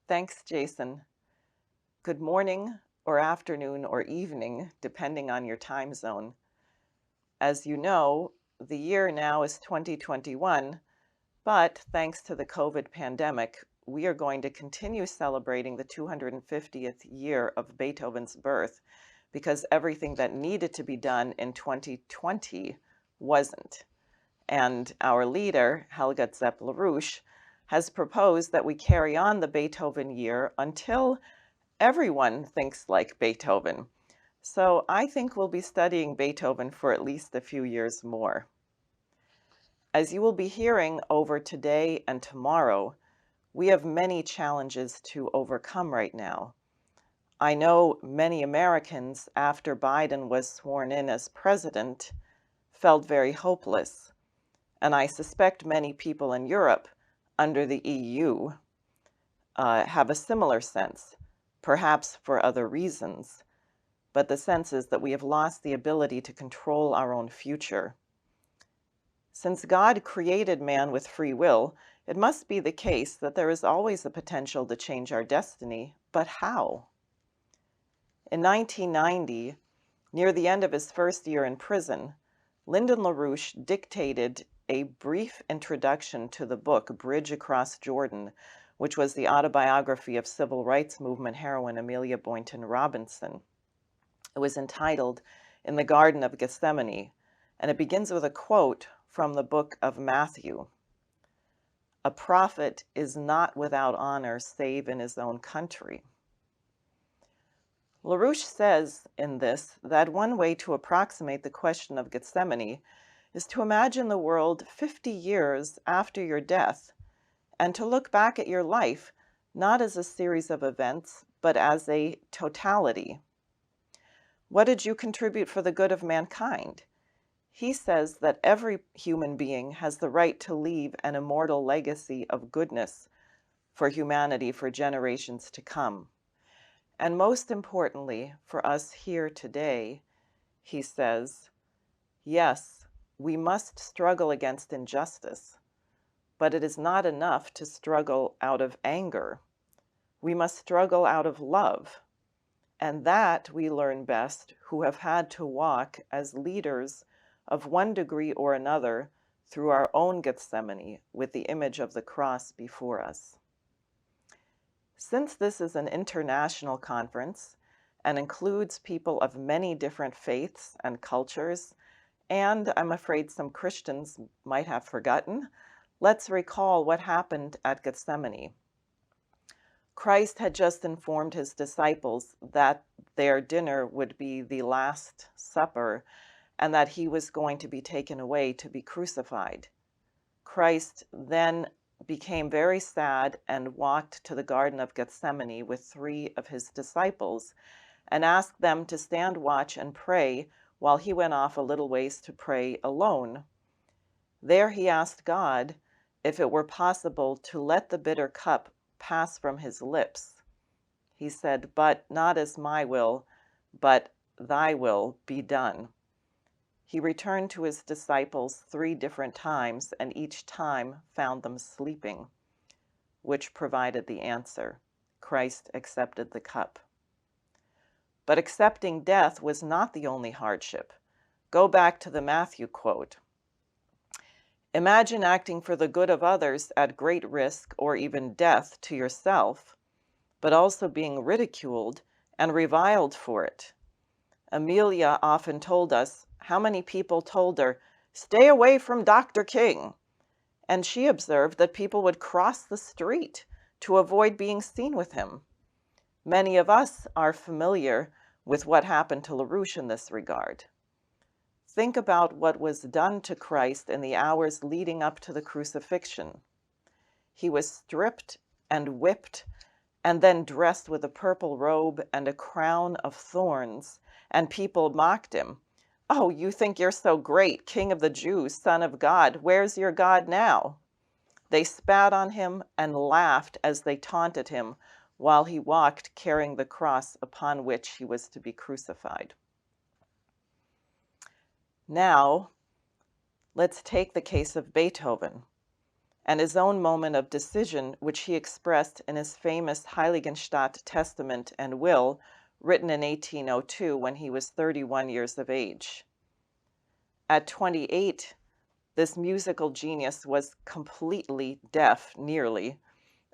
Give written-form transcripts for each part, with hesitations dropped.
Thanks, Jason. Good morning or afternoon or evening, depending on your time zone. As you know, the year now is 2021, but thanks to the COVID pandemic, we are going to continue celebrating the 250th year of Beethoven's birth because everything that needed to be done in 2020 wasn't. And our leader, Helga Zepp-LaRouche, has proposed that we carry on the Beethoven year until everyone thinks like Beethoven. So I think we'll be studying Beethoven for at least a few years more. As you will be hearing over today and tomorrow, we have many challenges to overcome right now. I know many Americans, after Biden was sworn in as president, felt very hopeless. And I suspect many people in Europe, under the EU, have a similar sense, perhaps for other reasons. But the sense is that we have lost the ability to control our own future. Since God created man with free will, it must be the case that there is always a potential to change our destiny, but how? In 1990, near the end of his first year in prison, Lyndon LaRouche dictated a brief introduction to the book Bridge Across Jordan, which was the autobiography of civil rights movement heroine Amelia Boynton Robinson. It was entitled In the Garden of Gethsemane, and it begins with a quote from the book of Matthew. "A prophet is not without honor save in his own country." LaRouche says in this that one way to approximate the question of Gethsemane is to imagine the world 50 years after your death and to look back at your life not as a series of events, but as a totality. What did you contribute for the good of mankind? He says that every human being has the right to leave an immortal legacy of goodness for humanity for generations to come. And most importantly, for us here today, he says, yes, we must struggle against injustice, but it is not enough to struggle out of anger. We must struggle out of love. And that we learn best who have had to walk as leaders of one degree or another through our own Gethsemane with the image of the cross before us. Since this is an international conference and includes people of many different faiths and cultures, and I'm afraid some Christians might have forgotten, let's recall what happened at Gethsemane. Christ had just informed his disciples that their dinner would be the Last Supper and that he was going to be taken away to be crucified. Christ then became very sad and walked to the Garden of Gethsemane with 3 of his disciples and asked them to stand watch and pray while he went off a little ways to pray alone. There he asked God if it were possible to let the bitter cup pass from his lips. He said, "But not as my will, but thy will be done." He returned to his disciples 3 different times and each time found them sleeping, which provided the answer. Christ accepted the cup. But accepting death was not the only hardship. Go back to the Matthew quote. Imagine acting for the good of others at great risk or even death to yourself, but also being ridiculed and reviled for it. Amelia often told us how many people told her, "Stay away from Dr. King." And she observed that people would cross the street to avoid being seen with him. Many of us are familiar with what happened to LaRouche in this regard. Think about what was done to Christ in the hours leading up to the crucifixion. He was stripped and whipped and then dressed with a purple robe and a crown of thorns, and people mocked him. "Oh, you think you're so great, King of the Jews, Son of God. Where's your God now?" They spat on him and laughed as they taunted him while he walked carrying the cross upon which he was to be crucified. Now, let's take the case of Beethoven and his own moment of decision, which he expressed in his famous Heiligenstadt Testament and Will, written in 1802 when he was 31 years of age. At 28, this musical genius was completely deaf, nearly,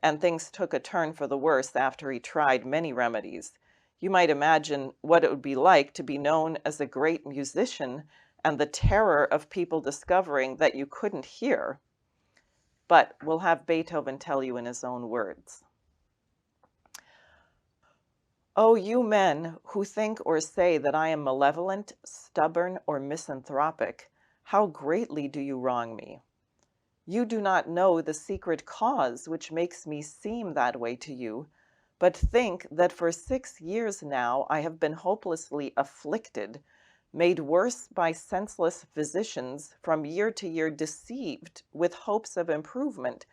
and things took a turn for the worse after he tried many remedies. You might imagine what it would be like to be known as a great musician and the terror of people discovering that you couldn't hear. But we'll have Beethoven tell you in his own words. "Oh, you men who think or say that I am malevolent, stubborn, or misanthropic, how greatly do you wrong me. You do not know the secret cause which makes me seem that way to you, but think that for 6 years now I have been hopelessly afflicted, made worse by senseless physicians, from year to year deceived with hopes of improvement,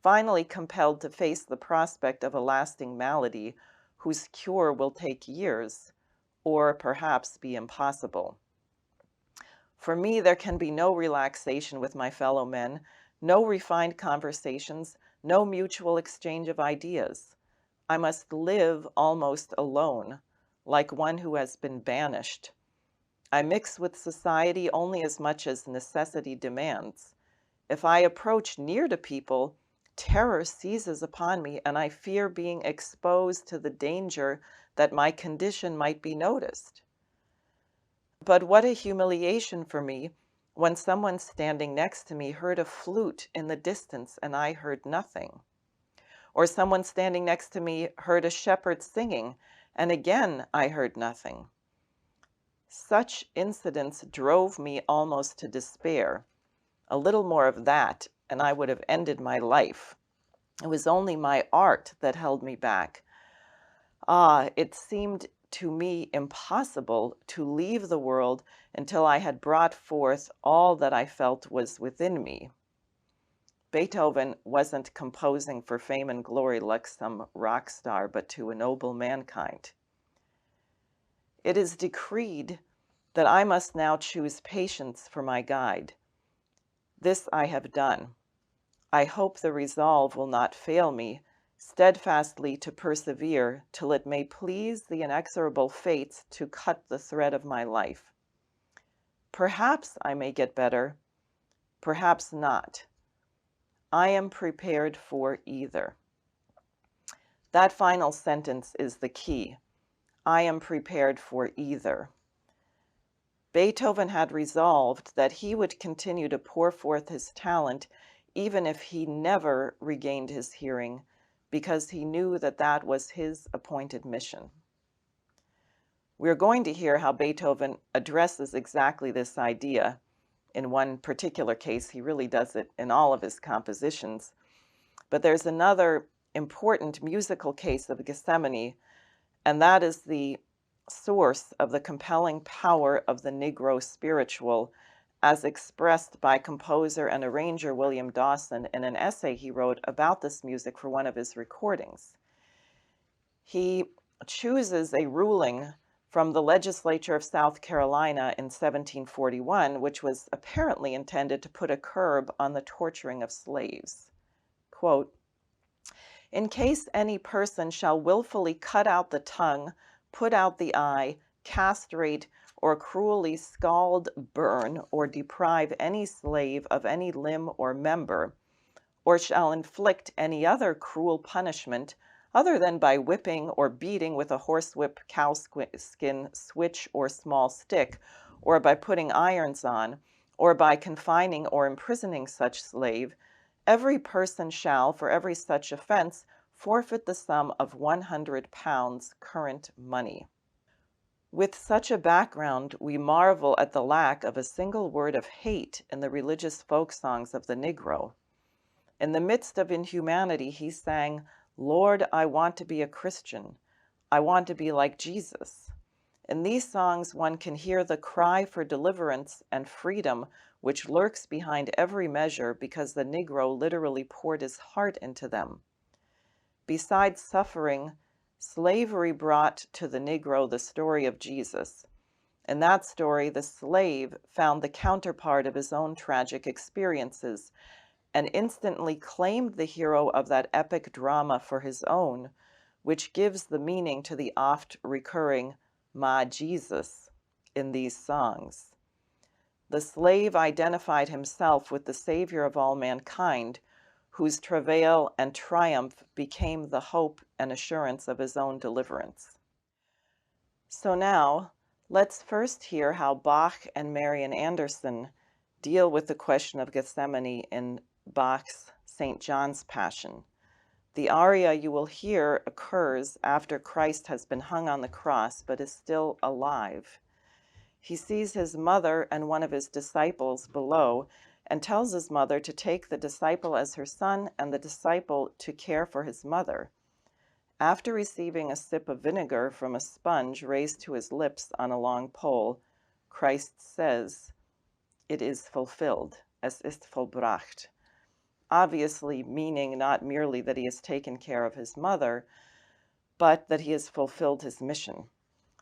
finally compelled to face the prospect of a lasting malady whose cure will take years, or perhaps be impossible. For me, there can be no relaxation with my fellow men, no refined conversations, no mutual exchange of ideas. I must live almost alone, like one who has been banished. I mix with society only as much as necessity demands. If I approach near to people, terror seizes upon me, and I fear being exposed to the danger that my condition might be noticed. But what a humiliation for me when someone standing next to me heard a flute in the distance and I heard nothing. Or someone standing next to me heard a shepherd singing, and again I heard nothing. Such incidents drove me almost to despair. A little more of that, and I would have ended my life. It was only my art that held me back. It seemed to me impossible to leave the world until I had brought forth all that I felt was within me. Beethoven wasn't composing for fame and glory like some rock star, but to ennoble mankind. It is decreed that I must now choose patience for my guide. This I have done. I hope the resolve will not fail me, steadfastly to persevere till it may please the inexorable fates to cut the thread of my life. Perhaps I may get better, perhaps not. I am prepared for either." That final sentence is the key. I am prepared for either. Beethoven had resolved that he would continue to pour forth his talent even if he never regained his hearing, because he knew that that was his appointed mission. We're going to hear how Beethoven addresses exactly this idea. In one particular case, he really does it in all of his compositions. But there's another important musical case of Gethsemane, and that is the source of the compelling power of the Negro spiritual, as expressed by composer and arranger William Dawson in an essay he wrote about this music for one of his recordings. He chooses a ruling from the legislature of South Carolina in 1741, which was apparently intended to put a curb on the torturing of slaves. Quote, "In case any person shall willfully cut out the tongue, put out the eye, castrate, or cruelly scald, burn, or deprive any slave of any limb or member, or shall inflict any other cruel punishment, other than by whipping or beating with a horsewhip, cowskin, switch, or small stick, or by putting irons on, or by confining or imprisoning such slave, every person shall, for every such offense, forfeit the sum of 100 pounds current money." With such a background, we marvel at the lack of a single word of hate in the religious folk songs of the Negro. In the midst of inhumanity, he sang, "Lord, I want to be a Christian. I want to be like Jesus." In these songs, one can hear the cry for deliverance and freedom which lurks behind every measure because the Negro literally poured his heart into them. Besides suffering, slavery brought to the Negro the story of Jesus. In that story, the slave found the counterpart of his own tragic experiences, and instantly claimed the hero of that epic drama for his own, which gives the meaning to the oft recurring "Ma Jesus" in these songs. The slave identified himself with the Savior of all mankind, whose travail and triumph became the hope and assurance of his own deliverance. So now, let's first hear how Bach and Marian Anderson deal with the question of Gethsemane in Bach's St. John's Passion. The aria you will hear occurs after Christ has been hung on the cross but is still alive. He sees his mother and one of his disciples below and tells his mother to take the disciple as her son and the disciple to care for his mother. After receiving a sip of vinegar from a sponge raised to his lips on a long pole, Christ says, "It is fulfilled," es ist vollbracht, obviously meaning not merely that he has taken care of his mother, but that he has fulfilled his mission.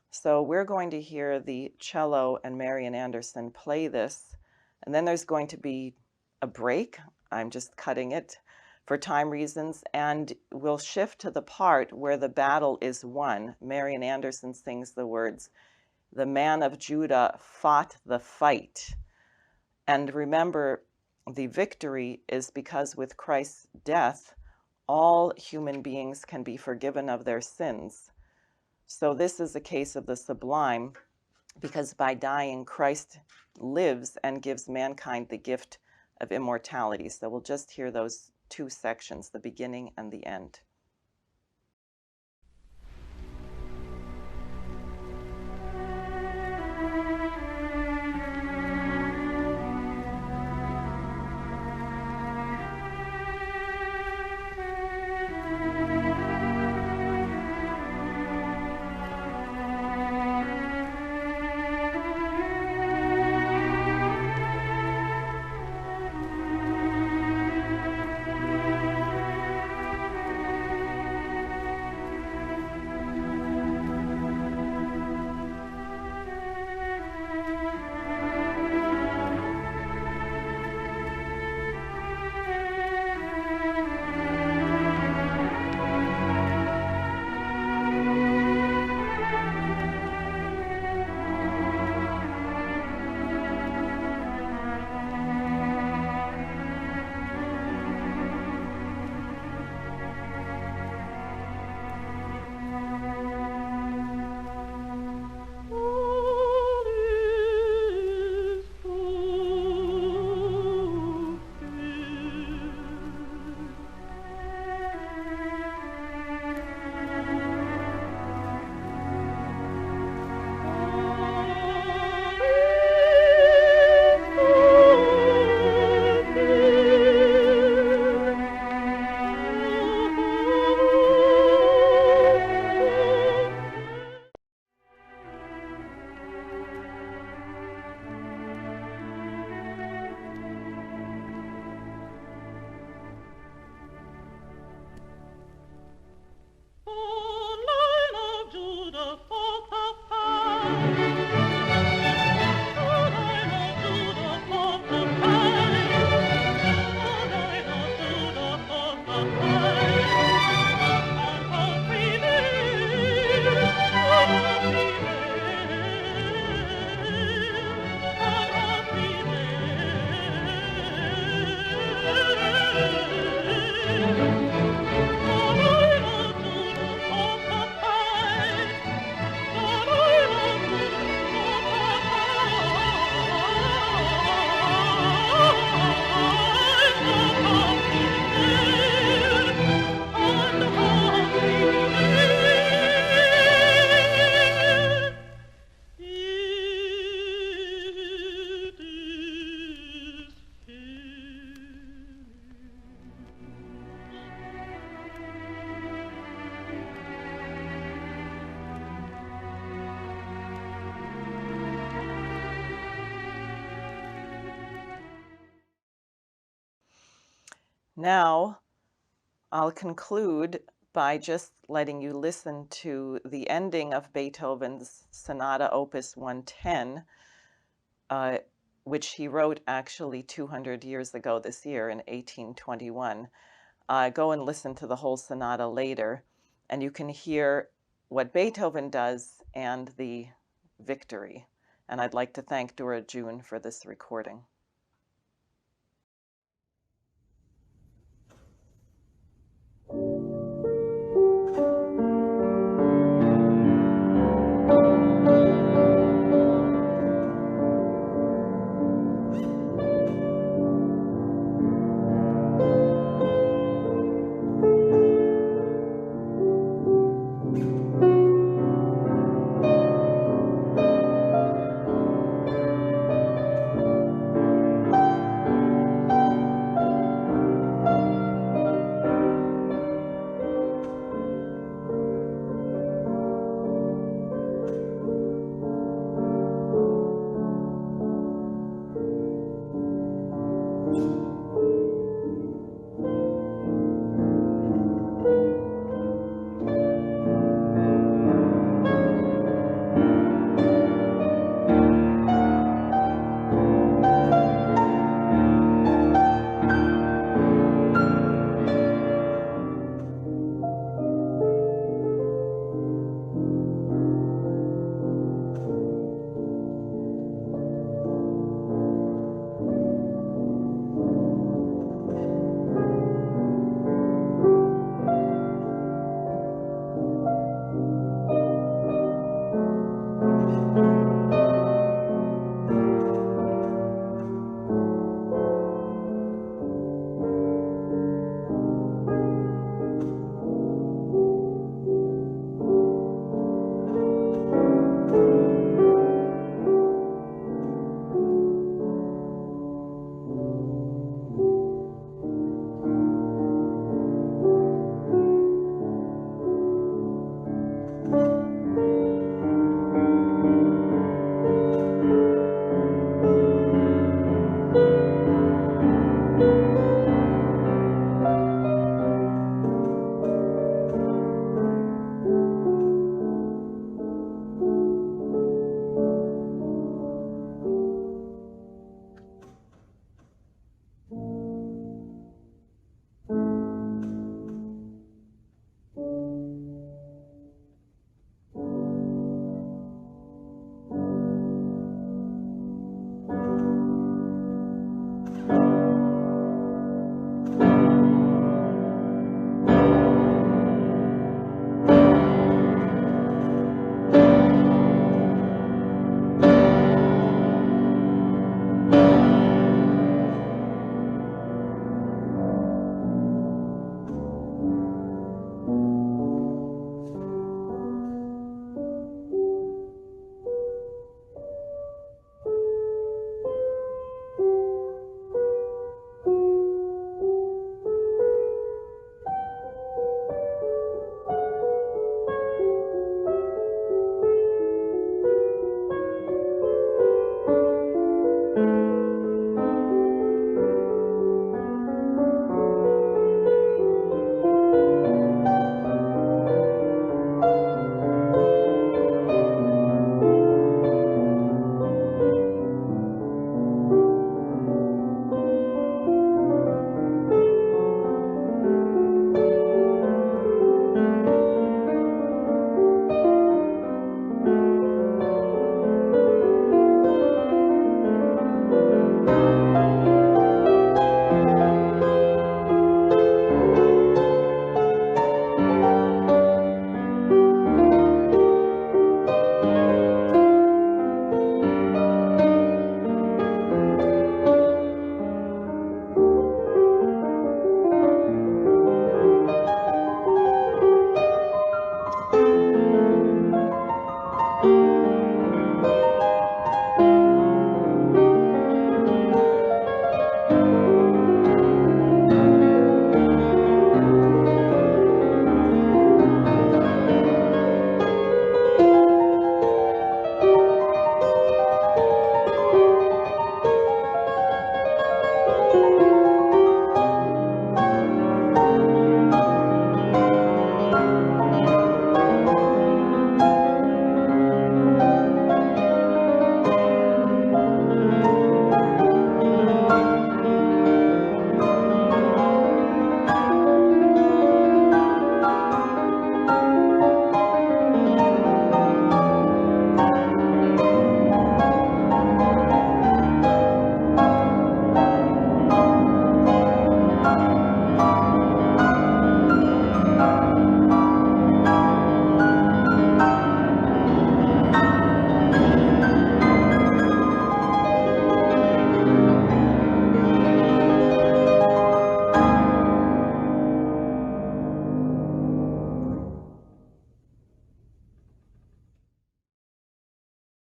So we're going to hear the cello and Marian Anderson play this, and then there's going to be a break. I'm just cutting it for time reasons, and we'll shift to the part where the battle is won. Marian Anderson sings the words, "The man of Judah fought the fight." And remember, the victory is because with Christ's death, all human beings can be forgiven of their sins. So this is a case of the sublime, because by dying, Christ lives and gives mankind the gift of immortality. So we'll just hear those two sections, the beginning and the end. Now, I'll conclude by just letting you listen to the ending of Beethoven's Sonata Opus 110, which he wrote actually 200 years ago this year in 1821. Go and listen to the whole sonata later, and you can hear what Beethoven does and the victory. And I'd like to thank Dora June for this recording.